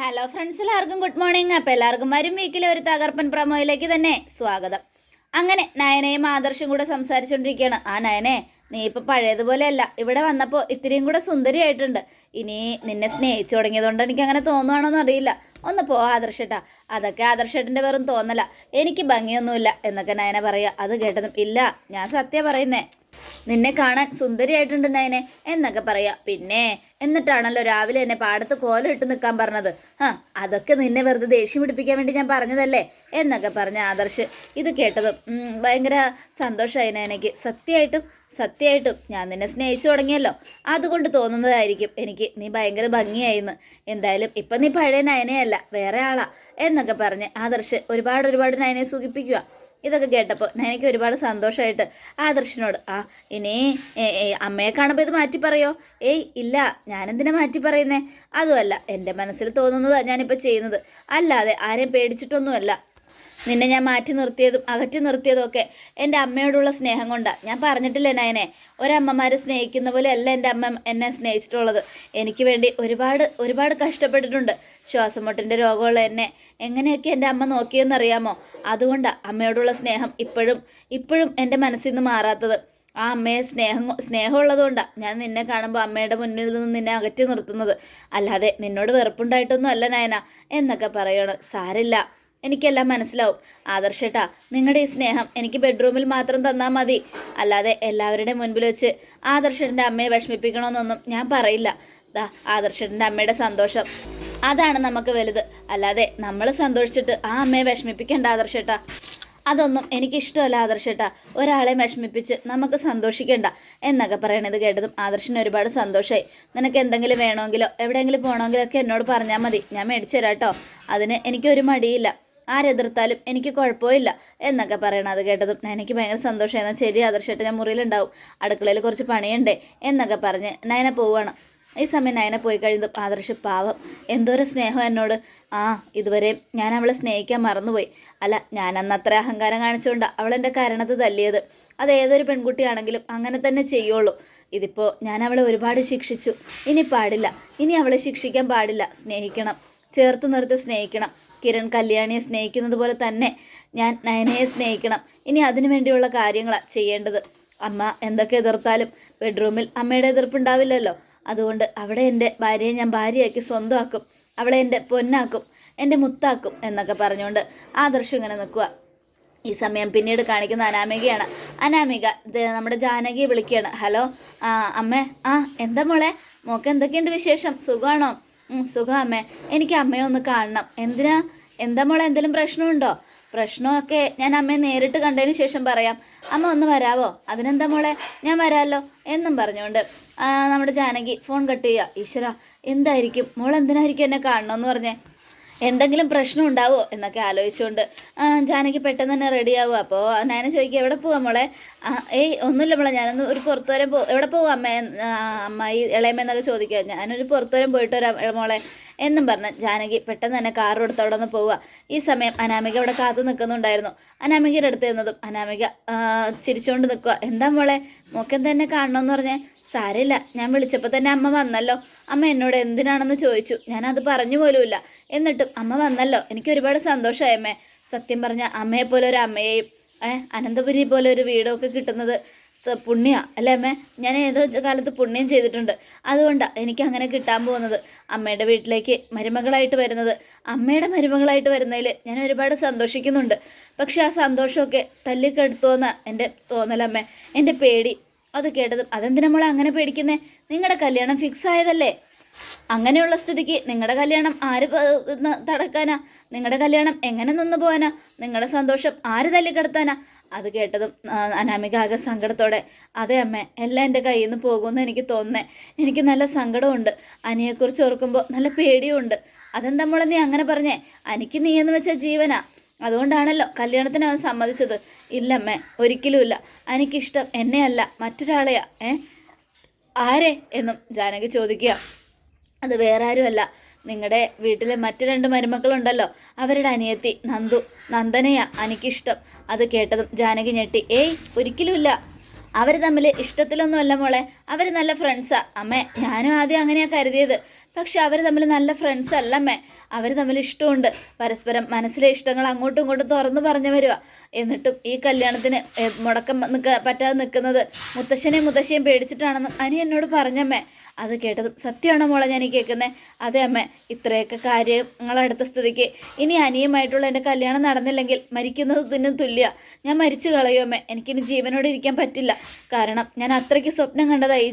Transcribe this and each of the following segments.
Hello friends, എല്ലാവർക്കും good morning. അപ്പോൾ എല്ലാവർക്കും വരും വീക്കിലെ ഒരു തകർപ്പൻ പ്രൊമോയിലേക്ക് തന്നെ സ്വാഗതം. അങ്ങനെ നയനയും ആദർശും കൂടെ സംസാരിച്ചുകൊണ്ടിരിക്കുകയാണ്. ആ നയനെ, നീ ഇപ്പോൾ പഴയതുപോലെയല്ല, ഇവിടെ വന്നപ്പോൾ ഇത്തിരിയും കൂടെ സുന്ദരിയായിട്ടുണ്ട്. ഇനി നിന്നെ സ്നേഹിച്ചു തുടങ്ങിയതുകൊണ്ട് എനിക്ക് അങ്ങനെ തോന്നുവാണോന്ന് അറിയില്ല. ഒന്ന് പോ ആദർശേട്ടാ, അതൊക്കെ ആദർശേട്ടൻ്റെ വെറും തോന്നല, എനിക്ക് ഭംഗിയൊന്നുമില്ല എന്നൊക്കെ നയന പറയുക. അത് കേട്ടതും, ഇല്ല ഞാൻ സത്യം പറയുന്നേ, നിന്നെ കാണാൻ സുന്ദരിയായിട്ടുണ്ട് നയനെ എന്നൊക്കെ പറയാം. പിന്നെ എന്നിട്ടാണല്ലോ രാവിലെ എന്നെ പാടത്ത് കോലം ഇട്ട് നിൽക്കാൻ പറഞ്ഞത്. അതൊക്കെ നിന്നെ വെറുതെ ദേഷ്യം പിടിപ്പിക്കാൻ വേണ്ടി ഞാൻ പറഞ്ഞതല്ലേ എന്നൊക്കെ പറഞ്ഞ ആദർശ്. ഇത് കേട്ടതും ഭയങ്കര സന്തോഷമായി നയനയ്ക്ക്. സത്യമായിട്ടും ഞാൻ നിന്നെ സ്നേഹിച്ചു തുടങ്ങിയല്ലോ, അതുകൊണ്ട് തോന്നുന്നതായിരിക്കും എനിക്ക് നീ ഭയങ്കര ഭംഗിയായിന്ന്. എന്തായാലും ഇപ്പം നീ പഴയ നയനയല്ല, വേറെ ആളാ എന്നൊക്കെ പറഞ്ഞ് ആദർശ് ഒരുപാട് നയനയെ സുഖിപ്പിക്കുക. ഇതൊക്കെ കേട്ടപ്പോൾ എനിക്ക് ഒരുപാട് സന്തോഷമായിട്ട് ആദർശിനോട്, ഇനി അമ്മയെ കാണുമ്പോൾ ഇത് മാറ്റി പറയോ? ഏയ് ഇല്ല, ഞാനെന്തിനാ മാറ്റി പറയുന്നേ? അതുമല്ല, എൻ്റെ മനസ്സിൽ തോന്നുന്നതാണ് ഞാനിപ്പോൾ ചെയ്യുന്നത്, അല്ലാതെ ആരെയും പേടിച്ചിട്ടൊന്നുമല്ല. നിന്നെ ഞാൻ മാറ്റി നിർത്തിയതും അകറ്റി നിർത്തിയതും ഒക്കെ എൻ്റെ അമ്മയോടുള്ള സ്നേഹം കൊണ്ടാണ്. ഞാൻ പറഞ്ഞിട്ടില്ലേ നയനെ, ഒരമ്മമാർ സ്നേഹിക്കുന്ന പോലെ അല്ല എൻ്റെ അമ്മ എന്നെ സ്നേഹിച്ചിട്ടുള്ളത്. എനിക്ക് വേണ്ടി ഒരുപാട് കഷ്ടപ്പെട്ടിട്ടുണ്ട്. ശ്വാസം മുട്ടിൻ്റെ രോഗമുള്ള എന്നെ എങ്ങനെയൊക്കെ എൻ്റെ അമ്മ നോക്കിയെന്നറിയാമോ? അതുകൊണ്ടാണ് അമ്മയോടുള്ള സ്നേഹം ഇപ്പോഴും എൻ്റെ മനസ്സിൽ നിന്ന് മാറാത്തത്. ആ അമ്മയെ സ്നേഹമുള്ളതുകൊണ്ടാണ് ഞാൻ നിന്നെ കാണുമ്പോൾ അമ്മയുടെ മുന്നിൽ നിന്ന് നിന്നെ അകറ്റി നിർത്തുന്നത്, അല്ലാതെ നിന്നോട് വെറുപ്പുണ്ടായിട്ടൊന്നും അല്ല നയന എന്നൊക്കെ പറയണം. സാരില്ല, എനിക്കെല്ലാം മനസ്സിലാവും ആദർശേട്ടാ, നിങ്ങളുടെ ഈ സ്നേഹം എനിക്ക് ബെഡ്റൂമിൽ മാത്രം തന്നാൽ മതി, അല്ലാതെ എല്ലാവരുടെയും മുൻപിൽ വെച്ച് ആദർശേട്ടൻ്റെ അമ്മയെ വിഷമിപ്പിക്കണമെന്നൊന്നും ഞാൻ പറയില്ല. ആദർശേട്ടൻ്റെ അമ്മയുടെ സന്തോഷം, അതാണ് നമുക്ക് വലുത്, അല്ലാതെ നമ്മൾ സന്തോഷിച്ചിട്ട് ആ അമ്മയെ വിഷമിപ്പിക്കേണ്ട ആദർശേട്ടാ. അതൊന്നും എനിക്കിഷ്ടമല്ല ആദർശേട്ടാ, ഒരാളെ വിഷമിപ്പിച്ച് നമുക്ക് സന്തോഷിക്കേണ്ട എന്നൊക്കെ പറയണത് കേട്ടതും ആദർശിന് ഒരുപാട് സന്തോഷമായി. നിനക്ക് എന്തെങ്കിലും വേണമെങ്കിലോ എവിടെയെങ്കിലും പോകണമെങ്കിലോ ഒക്കെ എന്നോട് പറഞ്ഞാൽ മതി, ഞാൻ മേടിച്ചു തരാം കേട്ടോ, അതിന് എനിക്കൊരു മടിയില്ല, ആരെതിർത്താലും എനിക്ക് കുഴപ്പമില്ല എന്നൊക്കെ പറയണം. അത് കേട്ടതും നയനയ്ക്ക് ഭയങ്കര സന്തോഷമായിരുന്നു. ശരി ആദർശേട്ടാ, ഞാൻ മുറിയിലുണ്ടാവും, അടുക്കളയിൽ കുറച്ച് പണിയുണ്ടേ എന്നൊക്കെ പറഞ്ഞ് നയന പോവുകയാണ്. ഈ സമയം നയന പോയി കഴിയുമ്പോൾ ആദർശ് പാവം, എന്തോരം സ്നേഹം എന്നോട്. ഇതുവരെ ഞാൻ അവളെ സ്നേഹിക്കാൻ മറന്നുപോയി. അല്ല, ഞാൻ അന്ന് അത്ര അഹങ്കാരം കാണിച്ചുകൊണ്ടാണ് അവളെൻ്റെ കരണത്ത് തല്ലിയത്. അത് ഏതൊരു പെൺകുട്ടിയാണെങ്കിലും അങ്ങനെ തന്നെ ചെയ്യുള്ളൂ. ഇതിപ്പോൾ ഞാൻ അവളെ ഒരുപാട് ശിക്ഷിച്ചു, ഇനി പാടില്ല, ഇനി അവളെ ശിക്ഷിക്കാൻ പാടില്ല. സ്നേഹിക്കണം, ചേർത്ത് നിർത്തി സ്നേഹിക്കണം. കിരൺ കല്യാണിയെ സ്നേഹിക്കുന്നത് പോലെ തന്നെ ഞാൻ നയനയെ സ്നേഹിക്കണം. ഇനി അതിനു വേണ്ടിയുള്ള കാര്യങ്ങളാണ് ചെയ്യേണ്ടത്. അമ്മ എന്തൊക്കെ എതിർത്താലും ബെഡ്റൂമിൽ അമ്മയുടെ എതിർപ്പുണ്ടാവില്ലല്ലോ, അതുകൊണ്ട് അവിടെ എൻ്റെ ഭാര്യയെ ഞാൻ ഭാര്യയാക്കി സ്വന്തമാക്കും, അവളെ എൻ്റെ പൊന്നാക്കും, എൻ്റെ മുത്താക്കും എന്നൊക്കെ പറഞ്ഞുകൊണ്ട് ആദർശം ഇങ്ങനെ നിൽക്കുക. ഈ സമയം പിന്നീട് കാണിക്കുന്ന അനാമികയാണ്. അനാമിക നമ്മുടെ ജാനകിയെ വിളിക്കുകയാണ്. ഹലോ അമ്മേ, എന്താ മോളെ, മോൾക്ക് എന്തൊക്കെയുണ്ട് വിശേഷം? സുഖമാണോ? സുഖം അമ്മേ, എനിക്ക് അമ്മയെ ഒന്ന് കാണണം. എന്താ മോളെ, എന്തെങ്കിലും പ്രശ്നമുണ്ടോ? പ്രശ്നമൊക്കെ ഞാൻ അമ്മയെ നേരിട്ട് കണ്ടതിന് ശേഷം പറയാം, അമ്മ ഒന്ന് വരാവോ? അതിനെന്താ മോളെ, ഞാൻ വരാമല്ലോ എന്നും പറഞ്ഞുകൊണ്ട് നമ്മുടെ ജാനകി ഫോൺ കട്ട് ചെയ്യുക. ഈശ്വര, എന്തായിരിക്കും മോൾ, എന്തിനായിരിക്കും എന്നെ കാണണമെന്ന് പറഞ്ഞേ? എന്തെങ്കിലും പ്രശ്നം ഉണ്ടാവോ എന്നൊക്കെ ആലോചിച്ചുകൊണ്ട് ജാനകി പെട്ടെന്ന് തന്നെ റെഡിയാവുക. അപ്പോൾ നയന ചോദിക്കുക, എവിടെ പോവാം മോളെ? ഏയ് ഒന്നുമില്ല മോളെ, ഞാനൊന്ന് ഒരു പുറത്തുവരെ എവിടെ പോവാം അമ്മായി ഇളയമെന്നൊക്കെ ചോദിക്കുക. ഞാനൊരു പുറത്തുവരെ പോയിട്ട് വരാം മോളെ എന്നും പറഞ്ഞ് ജാനകി പെട്ടെന്ന് തന്നെ കാർ എടുത്ത് അവിടെ നിന്ന് പോവുക. ഈ സമയം അനാമിക അവിടെ കാത്തു നിൽക്കുന്നുണ്ടായിരുന്നു. അനാമികയുടെ അടുത്ത് നിന്നതും അനാമിക ചിരിച്ചുകൊണ്ട് നിൽക്കുക. എന്താ മോളെ, മോക്കെന്താ എന്നെ കാണണമെന്ന് പറഞ്ഞേ? സാരമില്ല, ഞാൻ വിളിച്ചപ്പോൾ തന്നെ അമ്മ വന്നല്ലോ. അമ്മ എന്നോട് എന്തിനാണെന്ന് ചോദിച്ചു, ഞാനത് പറഞ്ഞു പോലുമില്ല, എന്നിട്ടും അമ്മ വന്നല്ലോ, എനിക്ക് ഒരുപാട് സന്തോഷമായി അമ്മേ. സത്യം പറഞ്ഞാൽ അമ്മയെപ്പോലെ ഒരു അമ്മയെയും അനന്തപുരി പോലെ ഒരു വീടൊക്കെ കിട്ടുന്നത് പുണ്യമാണ് അല്ലേ അമ്മേ? ഞാൻ ഏതോ കാലത്ത് പുണ്യം ചെയ്തിട്ടുണ്ട്, അതുകൊണ്ടാണ് എനിക്ക് അങ്ങനെ കിട്ടാൻ പോകുന്നത്. അമ്മയുടെ വീട്ടിലേക്ക് മരുമകളായിട്ട് വരുന്നത്, അമ്മയുടെ മരുമകളായിട്ട് വരുന്നതിൽ ഞാൻ ഒരുപാട് സന്തോഷിക്കുന്നുണ്ട്. പക്ഷെ ആ സന്തോഷമൊക്കെ തല്ലിക്കെടുത്തോന്ന് എൻ്റെ തോന്നലമ്മേ, എൻ്റെ പേടി. അത് കേട്ടതും, അതെന്തിനാ മോളെ അങ്ങനെ പേടിക്കുന്നേ? നിങ്ങളുടെ കല്യാണം ഫിക്സ് ആയതല്ലേ? അങ്ങനെയുള്ള സ്ഥിതിക്ക് നിങ്ങളുടെ കല്യാണം ആര് തടക്കാനാ? നിങ്ങളുടെ കല്യാണം എങ്ങനെ നിന്ന് പോകാനാ? നിങ്ങളുടെ സന്തോഷം ആര് തല്ലിക്കെടുത്താനാ? അത് കേട്ടതും അനാമിക ആകെ സങ്കടത്തോടെ, അതെ അമ്മേ, എല്ലാം എൻ്റെ കയ്യിൽ നിന്ന് പോകുമെന്ന് എനിക്ക് തോന്നുന്നേ. എനിക്ക് നല്ല സങ്കടമുണ്ട്, അനിയെക്കുറിച്ച് ഓർക്കുമ്പോൾ നല്ല പേടിയുമുണ്ട്. അതെന്താ മോളെ നീ അങ്ങനെ പറഞ്ഞേ? എനിക്ക് നീ എന്ന് വെച്ചാൽ ജീവനാ, അതുകൊണ്ടാണല്ലോ കല്യാണത്തിന് അവൻ സമ്മതിച്ചത്. ഇല്ലമ്മേ, ഒരിക്കലുമില്ല, എനിക്കിഷ്ടം എന്നെയല്ല മറ്റൊരാളെയാ. ആരെ എന്നും ജാനകി ചോദിക്കുക. അത് വേറെ ആരുമല്ല, നിങ്ങളുടെ വീട്ടിലെ മറ്റു 2 മരുമക്കളുണ്ടല്ലോ, അവരുടെ അനിയത്തി നന്ദനയാ എനിക്കിഷ്ടം. അത് കേട്ടതും ജാനകി ഞെട്ടി. ഏയ് ഒരിക്കലുമില്ല, അവർ തമ്മിൽ ഇഷ്ടത്തിലൊന്നുമല്ല മോളെ, അവർ നല്ല ഫ്രണ്ട്സാ അമ്മേ. ഞാനും ആദ്യം അങ്ങനെയാണ് കരുതിയത്, പക്ഷെ അവർ തമ്മിൽ നല്ല ഫ്രണ്ട്സ് അല്ലമ്മേ. അവർ തമ്മിൽ ഇഷ്ടമുണ്ട്. പരസ്പരം മനസ്സിലെ ഇഷ്ടങ്ങൾ അങ്ങോട്ടും ഇങ്ങോട്ടും തുറന്നു പറഞ്ഞു വരിക. എന്നിട്ടും ഈ കല്യാണത്തിന് മുടക്കം പറ്റാതെ നിൽക്കുന്നത് മുത്തശ്ശനെയും മുത്തശ്ശിയും പേടിച്ചിട്ടാണെന്നും അനി എന്നോട് പറഞ്ഞമ്മേ. അത് കേട്ടതും സത്യമാണോ മോളെ ഞാൻ ഈ കേൾക്കുന്നത്? അതെ അമ്മേ, ഇത്രയൊക്കെ കാര്യങ്ങളെടുത്ത സ്ഥിതിക്ക് ഇനി അനിയുമായിട്ടുള്ള എൻ്റെ കല്യാണം നടന്നില്ലെങ്കിൽ മരിക്കുന്നത് തുന്നും തുല്യ. ഞാൻ മരിച്ചു കളയുമേ. എനിക്കിനി ജീവനോട് ഇരിക്കാൻ പറ്റില്ല. കാരണം ഞാൻ അത്രയ്ക്ക് സ്വപ്നം കണ്ടതാണ് ഈ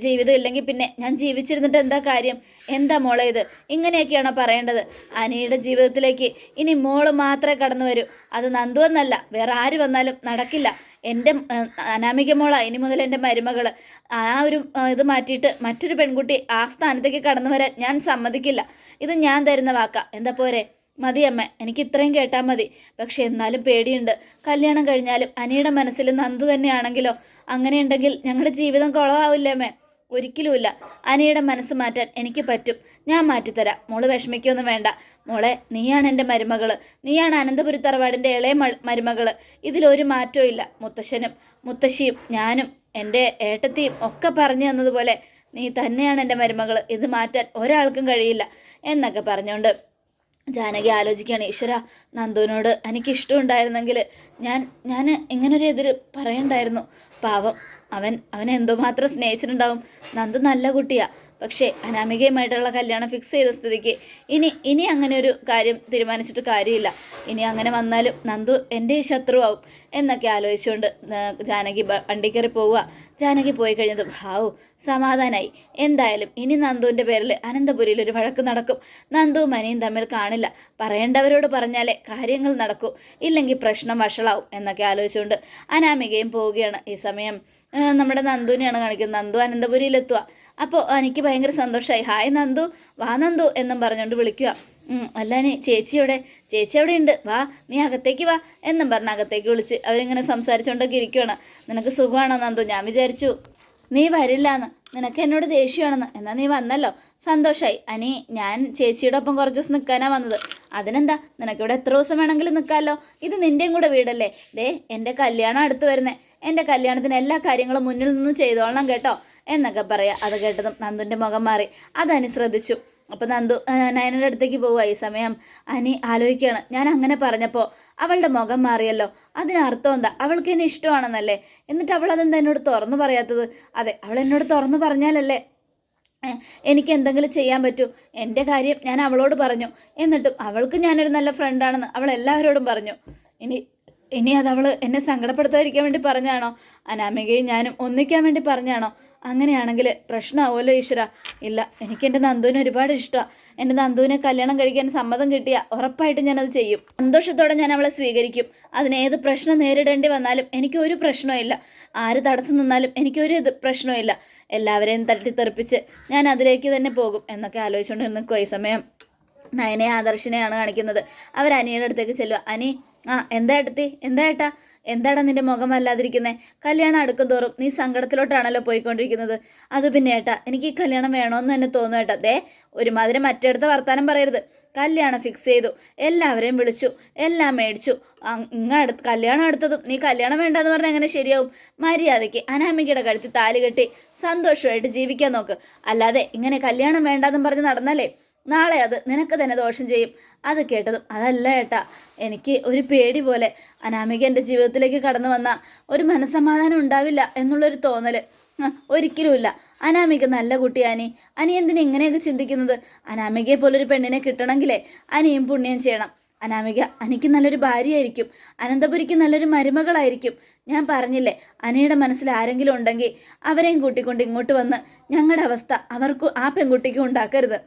ജീവിതം ഇല്ലെങ്കിൽ പിന്നെ ഞാൻ ജീവിച്ചിരുന്നിട്ട് എന്താ കാര്യം? എന്താ മോളെ ഇത്? ഇങ്ങനെയൊക്കെയാണോ പറയേണ്ടത്? അനിയുടെ ജീവിതത്തിലേക്ക് ഇനി മോള് മാത്രമേ കടന്നു വരൂ. അത് നന്ദു എന്നല്ല, വേറെ ആര് വന്നാലും നടക്കില്ല. എൻ്റെ അനാമിക മോള ഇനി മുതൽ എൻ്റെ മരുമകൾ. ആ ഒരു ഇത് മാറ്റിയിട്ട് മറ്റൊരു പെൺകുട്ടി ആ സ്ഥാനത്തേക്ക് കടന്നു വരാൻ ഞാൻ സമ്മതിക്കില്ല. ഇത് ഞാൻ തരുന്ന വാക്കാ. എന്താ പോരെ? മതി അമ്മ, എനിക്ക് ഇത്രയും കേട്ടാൽ മതി. പക്ഷെ എന്നാലും പേടിയുണ്ട്. കല്യാണം കഴിഞ്ഞാലും അനിയുടെ മനസ്സിൽ നന്ദു തന്നെയാണെങ്കിലോ? അങ്ങനെയുണ്ടെങ്കിൽ ഞങ്ങളുടെ ജീവിതം കുളമാവില്ലേ അമ്മേ? ഒരിക്കലുമില്ല. അനിയുടെ മനസ്സ് മാറ്റാൻ എനിക്ക് പറ്റും. ഞാൻ മാറ്റിത്തരാം. മോള് വിഷമിക്കൊന്നും വേണ്ട. മോളെ, നീയാണ് എൻ്റെ മരുമകൾ. നീയാണ് അനന്തപുരി തറവാടിൻ്റെ ഇളയ മരുമകൾ. ഇതിലൊരു മാറ്റവും ഇല്ല. മുത്തശ്ശനും മുത്തശ്ശിയും ഞാനും എൻ്റെ ഏട്ടത്തിയും ഒക്കെ പറഞ്ഞു തന്നതുപോലെ നീ തന്നെയാണ് എൻ്റെ മരുമകൾ. ഇത് മാറ്റാൻ ഒരാൾക്കും കഴിയില്ല എന്നൊക്കെ പറഞ്ഞുകൊണ്ട് ജാനകി ആലോചിക്കുകയാണ്. ഈശ്വര, നന്ദുവിനോട് എനിക്കിഷ്ടമുണ്ടായിരുന്നെങ്കിൽ ഞാൻ ഇങ്ങനൊരു എതിര് പറയണ്ടായിരുന്നു. പാവം, അവൻ എന്തുമാത്രം സ്നേഹിച്ചിട്ടുണ്ടാവും. നന്ദു നല്ല കുട്ടിയാണ്. പക്ഷേ അനാമികയുമായിട്ടുള്ള കല്യാണം ഫിക്സ് ചെയ്ത സ്ഥിതിക്ക് ഇനി അങ്ങനെ ഒരു കാര്യം തീരുമാനിച്ചിട്ട് കാര്യമില്ല. ഇനി അങ്ങനെ വന്നാലും നന്ദു എൻ്റെ ശത്രുവാകും എന്നൊക്കെ ആലോചിച്ചുകൊണ്ട് ജാനകി വണ്ടി കയറി പോവുക. ജാനകി പോയി കഴിഞ്ഞതും ഹാവു, സമാധാനമായി. എന്തായാലും ഇനി നന്ദുവിൻ്റെ പേരിൽ അനന്തപുരിയിൽ ഒരു വഴക്ക് നടക്കും. നന്ദുവും അനിയും തമ്മിൽ കാണില്ല. പറയേണ്ടവരോട് പറഞ്ഞാലേ കാര്യങ്ങൾ നടക്കൂ, ഇല്ലെങ്കിൽ പ്രശ്നം വഷളാവും എന്നൊക്കെ ആലോചിച്ചുകൊണ്ട് അനാമികയും പോവുകയാണ്. ഈ സമയം നമ്മുടെ നന്ദുവിനെയാണ് കാണിക്കുന്നത്. നന്ദു അനന്തപുരിയിലെത്തുക. അപ്പോൾ എനിക്ക് ഭയങ്കര സന്തോഷമായി. ഹായ് നന്ദു, വാ നന്ദു എന്നും പറഞ്ഞുകൊണ്ട് വിളിക്കുക. അല്ലാനി ചേച്ചി അവിടെ ഉണ്ട്, വാ നീ അകത്തേക്ക് വാ എന്നും പറഞ്ഞ് അകത്തേക്ക് വിളിച്ച് അവരിങ്ങനെ സംസാരിച്ചുകൊണ്ടൊക്കെ ഇരിക്കുകയാണ്. നിനക്ക് സുഖമാണോ നന്ദു? ഞാൻ വിചാരിച്ചു നീ വരില്ലാന്ന്, നിനക്ക് എന്നോട് ദേഷ്യമാണെന്ന്. എന്നാൽ നീ വന്നല്ലോ, സന്തോഷമായി. അനി, ഞാൻ ചേച്ചിയുടെ ഒപ്പം കുറച്ച് ദിവസം നിൽക്കാനാണ് വന്നത്. അതിനെന്താ, നിനക്കിവിടെ എത്ര ദിവസം വേണമെങ്കിലും നിൽക്കാമല്ലോ. ഇത് നിൻ്റെയും കൂടെ വീടല്ലേ? ദേ, എൻ്റെ കല്യാണം അടുത്ത് വരുന്നേ. എൻ്റെ കല്യാണത്തിന് എല്ലാ കാര്യങ്ങളും മുന്നിൽ നിന്ന് ചെയ്തോളണം കേട്ടോ എന്നൊക്കെ പറയാം. അത് കേട്ടതും നന്ദുവിൻ്റെ മുഖം മാറി. അതനി ശ്രദ്ധിച്ചു. അപ്പോൾ നന്ദു നയനയുടെ അടുത്തേക്ക് പോവുക. ഈ സമയം അനി ആലോചിക്കുകയാണ്, ഞാൻ അങ്ങനെ പറഞ്ഞപ്പോൾ അവളുടെ മുഖം മാറിയല്ലോ. അതിനർത്ഥം എന്താ? അവൾക്ക് എന്നെ ഇഷ്ടമാണെന്നല്ലേ? എന്നിട്ട് അവൾ അതെന്താ എന്നോട് തുറന്നു പറയാത്തത്? അതെ, അവൾ എന്നോട് തുറന്നു പറഞ്ഞാലല്ലേ എനിക്ക് എന്തെങ്കിലും ചെയ്യാൻ പറ്റൂ. എൻ്റെ കാര്യം ഞാൻ അവളോട് പറഞ്ഞു. എന്നിട്ടും അവൾക്ക് ഞാനൊരു നല്ല ഫ്രണ്ടാണെന്ന് അവൾ എല്ലാവരോടും പറഞ്ഞു. ഇനി അതവൾ എന്നെ സങ്കടപ്പെടുത്താതിരിക്കാൻ വേണ്ടി പറഞ്ഞാണോ? അനാമികയും ഞാനും ഒന്നിക്കാൻ വേണ്ടി പറഞ്ഞാണോ? അങ്ങനെയാണെങ്കിൽ പ്രശ്നമാവുമല്ലോ ഈശ്വര. ഇല്ല, എനിക്ക് എൻ്റെ നന്ദുവിനെ ഒരുപാട് ഇഷ്ടമാണ്. എൻ്റെ നന്ദുവിനെ കല്യാണം കഴിക്കാൻ സമ്മതം കിട്ടിയാൽ ഉറപ്പായിട്ടും ഞാനത് ചെയ്യും. സന്തോഷത്തോടെ ഞാൻ അവളെ സ്വീകരിക്കും. അതിനേത് പ്രശ്നം നേരിടേണ്ടി വന്നാലും എനിക്കൊരു പ്രശ്നമില്ല. ആര് തടസ്സം നിന്നാലും എനിക്കൊരു പ്രശ്നമില്ല. എല്ലാവരെയും തട്ടിത്തെറിപ്പിച്ച് ഞാൻ അതിലേക്ക് തന്നെ പോകും എന്നൊക്കെ ആലോചിച്ചുകൊണ്ട് നിൽക്കുക. ഈ സമയം നയനെ ആദർശിനെയാണ് കാണിക്കുന്നത്. അവർ അനിയുടെ അടുത്തേക്ക് ചെല്ലുക. അനി, എന്താ ഏട്ടത്തി? എന്താ ഏട്ടാ? എന്താടാ നിന്റെ മുഖം വല്ലാതിരിക്കുന്നത്? കല്യാണം അടുക്കും തോറും നീ സങ്കടത്തിലോട്ടാണല്ലോ പോയിക്കൊണ്ടിരിക്കുന്നത്. അത് പിന്നെ ഏട്ടാ, എനിക്ക് ഈ കല്യാണം വേണമെന്ന് തന്നെ തോന്നും ഏട്ടാ. ദേ, ഒരുമാതിരി മറ്റടുത്ത വർത്താനം പറയരുത്. കല്യാണം ഫിക്സ് ചെയ്തു, എല്ലാവരെയും വിളിച്ചു, എല്ലാം മേടിച്ചു. കല്യാണം അടുത്തതും നീ കല്യാണം വേണ്ടെന്ന് പറഞ്ഞാൽ എങ്ങനെ ശരിയാവും? മര്യാദയ്ക്ക് അനാമികയുടെ കഴുത്തിൽ താലി കെട്ടി സന്തോഷമായിട്ട് ജീവിക്കാൻ നോക്ക്. അല്ലാതെ ഇങ്ങനെ കല്യാണം വേണ്ടെന്നും പറഞ്ഞ് നടന്നാലേ നാളെ അത് നിനക്ക് തന്നെ ദോഷം ചെയ്യും. അത് കേട്ടതും അതല്ല ഏട്ടാ, എനിക്ക് ഒരു പേടി പോലെ. അനാമിക എൻ്റെ ജീവിതത്തിലേക്ക് കടന്നു വന്നാൽ ഒരു മനസ്സമാധാനം ഉണ്ടാവില്ല എന്നുള്ളൊരു തോന്നൽ. ഒരിക്കലുമില്ല. അനാമിക നല്ല കുട്ടിയാനി. അനി എന്തിനാ ഇങ്ങനെയൊക്കെ ചിന്തിക്കുന്നത്? അനാമികയെ പോലൊരു പെണ്ണിനെ കിട്ടണമെങ്കിലേ അനിയും പുണ്യം ചെയ്യണം. അനാമിക അനിക്ക് നല്ലൊരു ഭാര്യയായിരിക്കും. അനന്തപുരിക്ക് നല്ലൊരു മരുമകളായിരിക്കും. ഞാൻ പറഞ്ഞില്ലേ, അനിയുടെ മനസ്സിൽ ആരെങ്കിലും ഉണ്ടെങ്കിൽ അവരെയും കൂട്ടിക്കൊണ്ട് ഇങ്ങോട്ട് വന്ന് ഞങ്ങളുടെ അവസ്ഥ അവർക്ക് ആ പെൺകുട്ടിക്കും ഉണ്ടാക്കരുത്.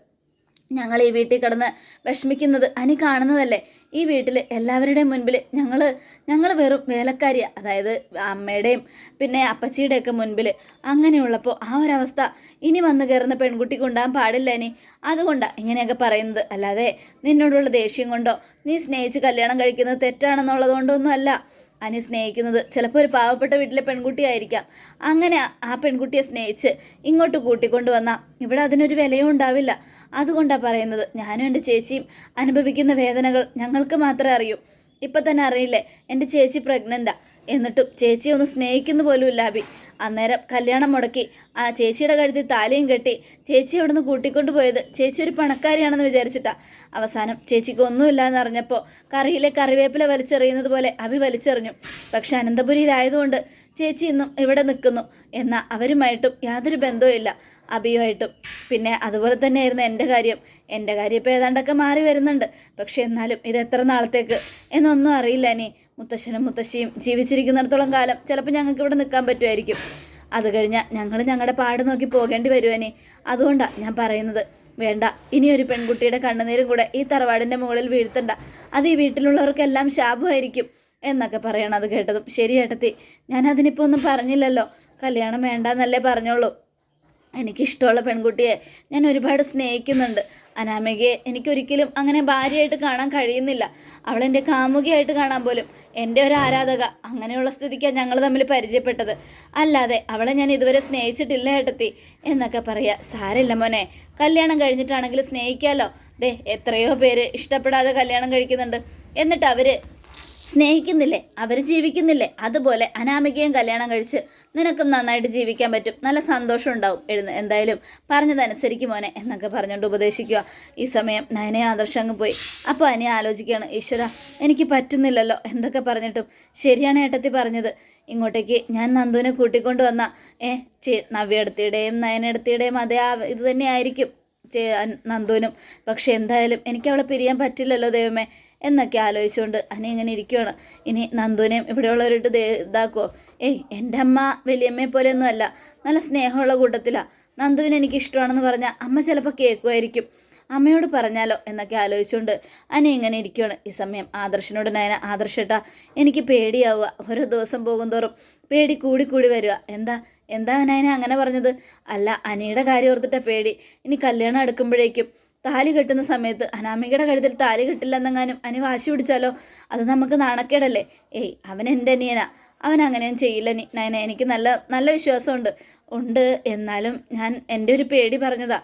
ഞങ്ങൾ ഈ വീട്ടിൽ കിടന്ന് വിഷമിക്കുന്നത് അനി കാണുന്നതല്ലേ? ഈ വീട്ടിൽ എല്ലാവരുടെയും മുൻപിൽ ഞങ്ങൾ വെറും വേലക്കാരിയാണ്. അതായത് അമ്മയുടെയും പിന്നെ അപ്പച്ചിയുടെയൊക്കെ മുൻപിൽ. അങ്ങനെയുള്ളപ്പോൾ ആ ഒരവസ്ഥ ഇനി വന്നു കയറുന്ന പെൺകുട്ടിക്ക് ഉണ്ടാകാൻ പാടില്ല ഇനി. അതുകൊണ്ടാണ് ഇങ്ങനെയൊക്കെ പറയുന്നത്. അല്ലാതെ നിന്നോടുള്ള ദേഷ്യം കൊണ്ടോ നീ സ്നേഹിച്ച് കല്യാണം കഴിക്കുന്നത് തെറ്റാണെന്നുള്ളത് കൊണ്ടൊന്നും അല്ല. അനി സ്നേഹിക്കുന്നത് ചിലപ്പോൾ ഒരു പാവപ്പെട്ട വീട്ടിലെ പെൺകുട്ടിയായിരിക്കാം. അങ്ങനെ ആ പെൺകുട്ടിയെ സ്നേഹിച്ച് ഇങ്ങോട്ട് കൂട്ടിക്കൊണ്ട് വന്നാൽ ഇവിടെ അതിനൊരു വിലയും ഉണ്ടാവില്ല. അതുകൊണ്ടാണ് പറയുന്നത്. ഞാനും എൻ്റെ ചേച്ചിയും അനുഭവിക്കുന്ന വേദനകൾ ഞങ്ങൾക്ക് മാത്രമേ അറിയൂ. ഇപ്പം തന്നെ അറിയില്ലേ, എൻ്റെ ചേച്ചി പ്രഗ്നൻ്റാണ്. എന്നിട്ടും ചേച്ചിയെ ഒന്ന് സ്നേഹിക്കുന്ന പോലും ഇല്ല അബി. അന്നേരം കല്യാണം മുടക്കി ആ ചേച്ചിയുടെ കഴുത്തിൽ താലിയും കെട്ടി ചേച്ചി അവിടെ നിന്ന് കൂട്ടിക്കൊണ്ട് പോയത് ചേച്ചി ഒരു പണക്കാരിയാണെന്ന് വിചാരിച്ചിട്ടാ. അവസാനം ചേച്ചിക്ക് ഒന്നുമില്ലാന്ന് അറിഞ്ഞപ്പോൾ കറിയിലെ കറിവേപ്പില വലിച്ചെറിയുന്നത് പോലെ അഭി വലിച്ചെറിഞ്ഞു. പക്ഷെ അനന്തപുരിയിലായതുകൊണ്ട് ചേച്ചി ഇന്നും ഇവിടെ നിൽക്കുന്നു. എന്നാൽ അവരുമായിട്ടും യാതൊരു ബന്ധവും ഇല്ല, അഭിയുമായിട്ടും. പിന്നെ അതുപോലെ തന്നെയായിരുന്നു എൻ്റെ കാര്യം ഇപ്പോൾ ഏതാണ്ടൊക്കെ മാറി വരുന്നുണ്ട്. പക്ഷെ എന്നാലും ഇത് എത്ര നാളത്തേക്ക് എന്നൊന്നും അറിയില്ല. ഇനി മുത്തശ്ശനും മുത്തശ്ശിയും ജീവിച്ചിരിക്കുന്നിടത്തോളം കാലം ചിലപ്പോൾ ഞങ്ങൾക്ക് ഇവിടെ നിൽക്കാൻ പറ്റുമായിരിക്കും. അത് കഴിഞ്ഞാൽ ഞങ്ങൾ ഞങ്ങളുടെ പാട് നോക്കി പോകേണ്ടി വരുവാനി. അതുകൊണ്ടാണ് ഞാൻ പറയുന്നത്, വേണ്ട, ഇനിയൊരു പെൺകുട്ടിയുടെ കണ്ണുനീരും കൂടെ ഈ തറവാടിൻ്റെ മുകളിൽ വീഴ്ത്തണ്ട. അത് ഈ വീട്ടിലുള്ളവർക്കെല്ലാം ശാപമായിരിക്കും എന്നൊക്കെ പറയണം. അത് കേട്ടതും, ശരി ഏട്ടത്തി, ഞാൻ അതിനിപ്പോൾ ഒന്നും പറഞ്ഞില്ലല്ലോ, കല്യാണം വേണ്ടാന്നല്ലേ പറഞ്ഞോളൂ. എനിക്കിഷ്ടമുള്ള പെൺകുട്ടിയെ ഞാൻ ഒരുപാട് സ്നേഹിക്കുന്നുണ്ട്. അനാമികയെ എനിക്കൊരിക്കലും അങ്ങനെ ഭാര്യയായിട്ട് കാണാൻ കഴിയുന്നില്ല. അവളെൻ്റെ കാമുകിയായിട്ട് കാണാൻ പോലും എൻ്റെ ഒരു ആരാധക. അങ്ങനെയുള്ള സ്ഥിതിക്കാണ് ഞങ്ങൾ തമ്മിൽ പരിചയപ്പെട്ടത്. അല്ലാതെ അവളെ ഞാൻ ഇതുവരെ സ്നേഹിച്ചിട്ടില്ല ഏട്ടത്തി എന്നൊക്കെ പറയുക. സാരമില്ല മോനെ, കല്യാണം കഴിഞ്ഞിട്ടാണെങ്കിൽ സ്നേഹിക്കാമല്ലോ. എത്രയോ പേര് ഇഷ്ടപ്പെടാതെ കല്യാണം കഴിക്കുന്നുണ്ട്, എന്നിട്ട് അവർ സ്നേഹിക്കുന്നില്ലേ, അവർ ജീവിക്കുന്നില്ലേ. അതുപോലെ അനാമികയും കല്യാണം കഴിച്ച് നിനക്കും നന്നായിട്ട് ജീവിക്കാൻ പറ്റും, നല്ല സന്തോഷം ഉണ്ടാവും. എന്തായാലും പറഞ്ഞതനുസരിക്കും മോനെ എന്നൊക്കെ പറഞ്ഞുകൊണ്ട് ഉപദേശിക്കുക. ഈ സമയം നയനെ ആദർശം അങ്ങ് പോയി. അപ്പോൾ അനി ആലോചിക്കുകയാണ്, ഈശ്വര എനിക്ക് പറ്റുന്നില്ലല്ലോ എന്തൊക്കെ പറഞ്ഞിട്ടും. ശരിയാണ് ഏട്ടത്തി പറഞ്ഞത്, ഇങ്ങോട്ടേക്ക് ഞാൻ നന്ദുവിനെ കൂട്ടിക്കൊണ്ട് വന്ന നവ്യടത്തിയുടെയും നയനടത്തിയുടെയും അതേ ഇത് തന്നെയായിരിക്കും നന്ദുവിനും. പക്ഷെ എന്തായാലും എനിക്ക് അവളെ പിരിയാൻ പറ്റില്ലല്ലോ ദൈവമേ എന്നൊക്കെ ആലോചിച്ചുകൊണ്ട് അനി ഇങ്ങനെ ഇരിക്കുകയാണ്. ഇനി നന്ദുവിനെയും ഇവിടെയുള്ളവരിട്ട് ഇതാക്കുമോ? എൻ്റെ അമ്മ വലിയമ്മയെ പോലെയൊന്നും അല്ല, നല്ല സ്നേഹമുള്ള കൂട്ടത്തിലാണ്. നന്ദുവിന് എനിക്ക് ഇഷ്ടമാണെന്ന് പറഞ്ഞാൽ അമ്മ ചിലപ്പോൾ കേൾക്കുമായിരിക്കും, അമ്മയോട് പറഞ്ഞാലോ എന്നൊക്കെ ആലോചിച്ചുകൊണ്ട് അനി ഇങ്ങനെ ഇരിക്കുകയാണ്. ഈ സമയം ആദർശനോട് നയന, ആദർശേട്ടാ എനിക്ക് പേടിയാവുക, ഓരോ ദിവസം പോകുന്തോറും പേടി കൂടി വരിക. എന്താ നയന അങ്ങനെ പറഞ്ഞത്? അല്ല, അനിയുടെ കാര്യം ഓർത്തിട്ടാ പേടി. ഇനി കല്യാണം അടുക്കുമ്പോഴേക്കും താലി കെട്ടുന്ന സമയത്ത് അനാമികയുടെ കഴുത്തിൽ താലി കെട്ടില്ലെന്നെങ്ങാനും അനി വാശി പിടിച്ചാലോ? അത് നമുക്ക് നാണക്കേടല്ലേ? അവൻ എൻ്റെ അനിയനാ, അവൻ അങ്ങനെയും ചെയ്യില്ല നയന, എനിക്ക് നല്ല വിശ്വാസമുണ്ട്. എന്നാലും ഞാൻ എൻ്റെ ഒരു പേടി പറഞ്ഞതാ.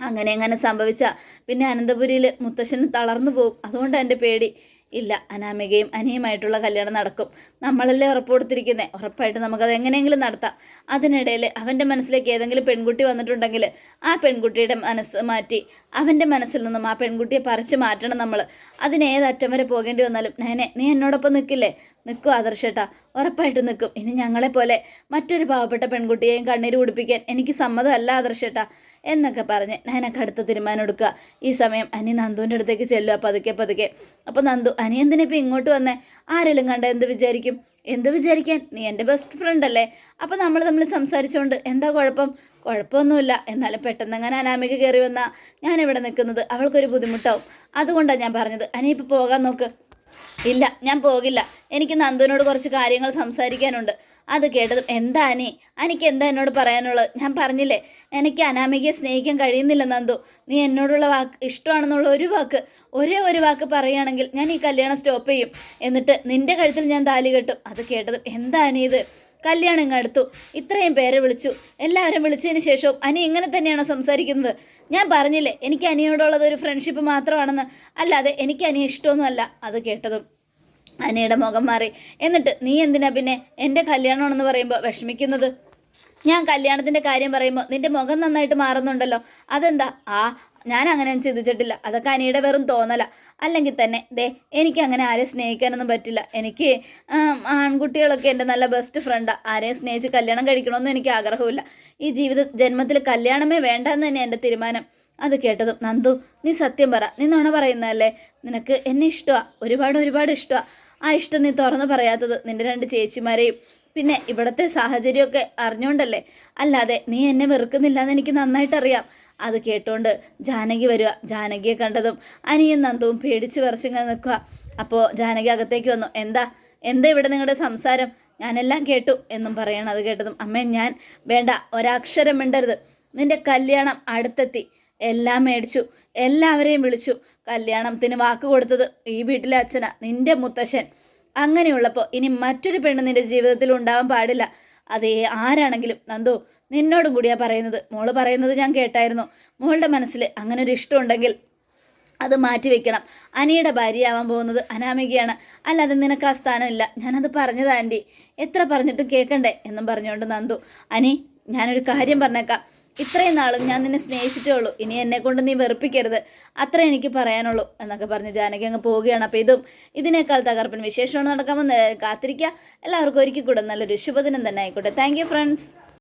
അങ്ങനെ സംഭവിച്ചാൽ പിന്നെ അനന്തപുരിയിൽ മുത്തശ്ശന് തളർന്നു പോകും, അതുകൊണ്ടാണ് എൻ്റെ പേടി. ഇല്ല, അനാമികയും അനിയുമായിട്ടുള്ള കല്യാണം നടക്കും. നമ്മളല്ലേ ഉറപ്പ് കൊടുത്തിരിക്കുന്നത്, ഉറപ്പായിട്ട് നമുക്കത് എങ്ങനെയെങ്കിലും നടത്താം. അതിനിടയിൽ അവൻ്റെ മനസ്സിലേക്ക് ഏതെങ്കിലും പെൺകുട്ടി വന്നിട്ടുണ്ടെങ്കിൽ ആ പെൺകുട്ടിയുടെ മനസ്സ് മാറ്റി അവൻ്റെ മനസ്സിൽ നിന്നും ആ പെൺകുട്ടിയെ പറിച്ചു മാറ്റണം നമ്മൾ. അതിനേതറ്റം വരെ പോകേണ്ടി വന്നാലും നയനെ, നീ എന്നോടൊപ്പം നിൽക്കില്ലേ? നിൽക്കും ആദർശേട്ടാ, ഉറപ്പായിട്ട് നിൽക്കും. ഇനി ഞങ്ങളെപ്പോലെ മറ്റൊരു പാവപ്പെട്ട പെൺകുട്ടിയെയും കണ്ണീര് കുടിപ്പിക്കാൻ എനിക്ക് സമ്മതമല്ല ആദർശേട്ടാ എന്നൊക്കെ പറഞ്ഞ് നയനക്ക് അടുത്ത തീരുമാനം എടുക്കുക. ഈ സമയം അനി നന്ദുവിൻ്റെ അടുത്തേക്ക് ചെല്ലുക പതുക്കെ. അപ്പോൾ നന്ദു, അനി എന്തിനാ ഇപ്പം ഇങ്ങോട്ട് വന്നേ? ആരെങ്കിലും കണ്ട എന്ത് വിചാരിക്കും? എന്ത് വിചാരിക്കാൻ? നീ എൻ്റെ ബെസ്റ്റ് ഫ്രണ്ട് അല്ലേ? അപ്പോൾ നമ്മൾ തമ്മിൽ സംസാരിച്ചുകൊണ്ട് എന്താ കുഴപ്പമൊന്നുമില്ല. എന്നാലും പെട്ടെന്ന് അങ്ങനെ അനാമിക കയറി വന്നാൽ ഞാനിവിടെ നിൽക്കുന്നത് അവൾക്കൊരു ബുദ്ധിമുട്ടാവും. അതുകൊണ്ടാണ് ഞാൻ പറഞ്ഞത്, അനി ഇപ്പോൾ പോകാൻ നോക്ക്. ഇല്ല, ഞാൻ പോകില്ല. എനിക്ക് നന്ദുവിനോട് കുറച്ച് കാര്യങ്ങൾ സംസാരിക്കാനുണ്ട്. അത് കേട്ടതും, എന്താ അനിക്ക് എന്താ എന്നോട് പറയാനുള്ളത്? ഞാൻ പറഞ്ഞില്ലേ, എനിക്ക് അനാമികയെ സ്നേഹിക്കാൻ കഴിയുന്നില്ല നന്ദു. നീ എന്നോടുള്ള ഇഷ്ടമാണെന്നുള്ള ഒരേ ഒരു വാക്ക് പറയുകയാണെങ്കിൽ ഞാൻ ഈ കല്യാണം സ്റ്റോപ്പ് ചെയ്യും. എന്നിട്ട് നിൻ്റെ കഴുത്തിൽ ഞാൻ താലി കെട്ടും. അത് കേട്ടതും, എന്താ ഇത്? കല്യാണം ഇങ്ങ് അടുത്തു, ഇത്രയും പേരെ വിളിച്ചു, എല്ലാവരും വിളിച്ചതിന് ശേഷവും അനി ഇങ്ങനെ തന്നെയാണോ സംസാരിക്കുന്നത്? ഞാൻ പറഞ്ഞില്ലേ എനിക്ക് അനിയോടുള്ളത് ഒരു ഫ്രണ്ട്ഷിപ്പ് മാത്രമാണെന്ന്, അല്ലാതെ എനിക്ക് അനിയെ ഇഷ്ടമൊന്നുമല്ല. അത് കേട്ടതും അനിയുടെ മുഖം മാറി. എന്നിട്ട് നീ എന്തിനാ പിന്നെ എൻ്റെ കല്യാണമാണെന്ന് പറയുമ്പോൾ വിഷമിക്കുന്നത്? ഞാൻ കല്യാണത്തിൻ്റെ കാര്യം പറയുമ്പോൾ നിൻ്റെ മുഖം നന്നായിട്ട് മാറുന്നുണ്ടല്ലോ, അതെന്താ? ഞാൻ അങ്ങനെ ചിന്തിച്ചിട്ടില്ല, അതൊക്കെ അനിയുടെ വെറും തോന്നല. അല്ലെങ്കിൽ തന്നെ എനിക്കങ്ങനെ ആരെയും സ്നേഹിക്കാനൊന്നും പറ്റില്ല. എനിക്ക് ആൺകുട്ടികളൊക്കെ എൻ്റെ നല്ല ബെസ്റ്റ് ഫ്രണ്ടാണ്. ആരെയും സ്നേഹിച്ച് കല്യാണം കഴിക്കണമെന്നും എനിക്ക് ആഗ്രഹമില്ല. ഈ ജന്മത്തിൽ കല്യാണമേ വേണ്ടെന്ന് തന്നെ എൻ്റെ തീരുമാനം. അത് കേട്ടതും, നന്ദു നീ സത്യം പറ, നീ നുണ പറയുന്നതല്ലേ? നിനക്ക് എന്നെ ഇഷ്ടമാണ്, ഒരുപാട് ഇഷ്ടമാണ്. ആ ഇഷ്ടം നീ തുറന്നു പറയാത്തത് നിൻ്റെ 2 ചേച്ചിമാരെയും പിന്നെ ഇവിടുത്തെ സാഹചര്യമൊക്കെ അറിഞ്ഞുകൊണ്ടല്ലേ? അല്ലാതെ നീ എന്നെ വെറുക്കുന്നില്ല എന്ന് എനിക്ക് നന്നായിട്ടറിയാം. അത് കേട്ടുകൊണ്ട് ജാനകി വരിക. ജാനകിയെ കണ്ടതും അനിയും നന്ദുവും പേടിച്ച് വിറച്ചിങ്ങനെ നിൽക്കുക. അപ്പോൾ ജാനകി അകത്തേക്ക് വന്നു. എന്താ ഇവിടെ നിങ്ങളുടെ സംസാരം? ഞാനെല്ലാം കേട്ടു എന്നും പറയണം. അത് കേട്ടതും, അമ്മേ ഞാൻ വേണ്ട, ഒരക്ഷരം മിണ്ടരുത്. നിൻ്റെ കല്യാണം അടുത്തെത്തി, എല്ലാം മേടിച്ചു, എല്ലാവരെയും വിളിച്ചു. കല്യാണത്തിന് വാക്ക് കൊടുത്തത് ഈ വീട്ടിലെ അച്ഛനാ, നിൻ്റെ മുത്തശ്ശൻ. അങ്ങനെയുള്ളപ്പോൾ ഇനി മറ്റൊരു പെണ്ണ് നിൻ്റെ ജീവിതത്തിൽ ഉണ്ടാവാൻ പാടില്ല. അതേ ആരാണെങ്കിലും. നന്ദു നിന്നോടും കൂടിയാ പറയുന്നത്. മോള് പറയുന്നത് ഞാൻ കേട്ടായിരുന്നു. മോളുടെ മനസ്സിൽ അങ്ങനെ ഒരു ഇഷ്ടമുണ്ടെങ്കിൽ അത് മാറ്റി വെക്കണം. അനിയുടെ ഭാര്യയാവാൻ പോകുന്നത് അനാമികയാണ്, അല്ലാതെ നിനക്ക് ആ സ്ഥാനമില്ല. ഞാനത് പറഞ്ഞത് ആൻറ്റി, എത്ര പറഞ്ഞിട്ടും കേൾക്കണ്ടേ എന്നും പറഞ്ഞുകൊണ്ട് നന്ദു. അനി, ഞാനൊരു കാര്യം പറഞ്ഞേക്കാം. ഇത്രയും നാളും ഞാൻ നിന്നെ സ്നേഹിച്ചിട്ടേ ഉള്ളൂ, ഇനി എന്നെ കൊണ്ട് നീ വെറുപ്പിക്കരുത്, അത്ര എനിക്ക് പറയാനുള്ളൂ എന്നൊക്കെ പറഞ്ഞ് ജാനകി അങ്ങ് പോവുകയാണ്. അപ്പോൾ ഇതിനേക്കാൾ തകർപ്പൻ വിശേഷമാണ് നടക്കാമെന്ന് കാത്തിരിക്കുക. എല്ലാവർക്കും ഒരിക്കൽ കൂടെ നല്ലൊരു ശുഭദിനം തന്നെ ആയിക്കോട്ടെ. Thank you friends.